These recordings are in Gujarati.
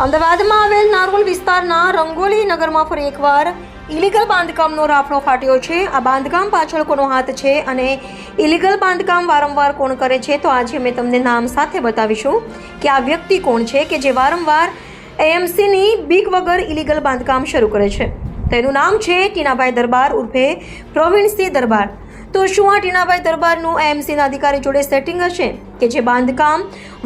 અમદાવાદમાં આવેલ નારોલ વિસ્તારના રંગોલી નગરમાં ફરી એકવાર ઇલીગલ બાંધકામનો રાફડો ફાટ્યો છે. આ બાંધકામ પાછળ કોનો હાથ છે અને ઇલીગલ બાંધકામ વારંવાર કોણ કરે છે, તો આજે અમે તમને નામ સાથે બતાવીશું કે આ વ્યક્તિ કોણ છે કે જે વારંવાર એએમસીની બીક વગર ઇલીગલ બાંધકામ શરૂ કરે છે. તેનું નામ છે ટીનાભાઈ દરબાર ઉર્ફે પ્રવીણસિંહ દરબાર. તો શું આ ટીનાભાઈ દરબારનું એએમસીના અધિકારી જોડે સેટિંગ હશે કે જે બાંધકામ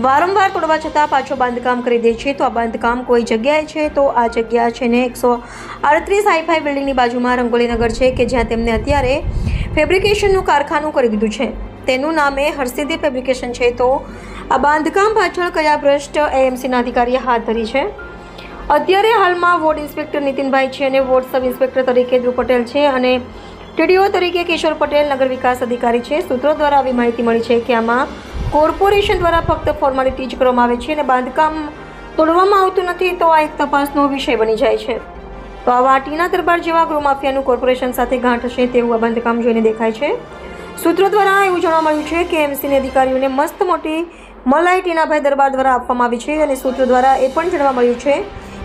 વારંવાર તોડવા છતાં પાછો બાંધકામ કરી દે છે? તો આ બાંધકામ કોઈ જગ્યાએ છે, તો આ જગ્યા છે ને 138 હાઈફાઈ બિલ્ડિંગની બાજુમાં રંગોલીનગર છે કે જ્યાં તેમને અત્યારે ફેબ્રિકેશનનું કારખાનું કરી દીધું છે. તેનું નામે હરસિદ્ધિ ફેબ્રિકેશન છે. તો આ બાંધકામ પાછળ કયા ભ્રષ્ટ એએમસીના અધિકારીએ હાથ ધરી છે? અત્યારે હાલમાં વોર્ડ ઇન્સ્પેક્ટર નીતિનભાઈ છે અને વોર્ડ સબ ઇન્સ્પેક્ટર તરીકે ધ્રુવ પટેલ છે અને ટીડીઓ તરીકે કિશોર પટેલ નગર વિકાસ અધિકારી છે. સૂત્રો દ્વારા આવી માહિતી મળી છે કે આમાં કોર્પોરેશન દ્વારા ફક્ત ફોર્માલિટી જ કરવામાં આવે છે અને બાંધકામ તોડવામાં આવતું નથી. તો આ એક તપાસનો વિષય બની જાય છે. તો આવા ટીના દરબાર જેવા ગૃહમાફિયાનું કોર્પોરેશન સાથે ગાંઠ હશે તેવું આ બાંધકામ જોઈને દેખાય છે. સૂત્રો દ્વારા એવું જાણવા મળ્યું છે કે એમસીની અધિકારીઓને મસ્ત મોટી મલાઈ ટીનાભાઈ દરબાર દ્વારા આપવામાં આવી છે અને સૂત્રો દ્વારા એ પણ જાણવા મળ્યું છે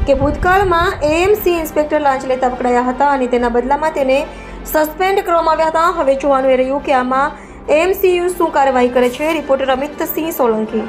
કે ભૂતકાળમાં એએમસી ઇન્સ્પેક્ટર લાંચ લેતા પકડાયા હતા અને તેના બદલામાં તેને સસ્પેન્ડ કરવામાં આવ્યા હતા. હવે જોવાનું એ રહ્યું કે આમાં એએમસીયુ શું કાર્યવાહી કરે છે. રિપોર્ટર અમિત સિંહ સોલંકી.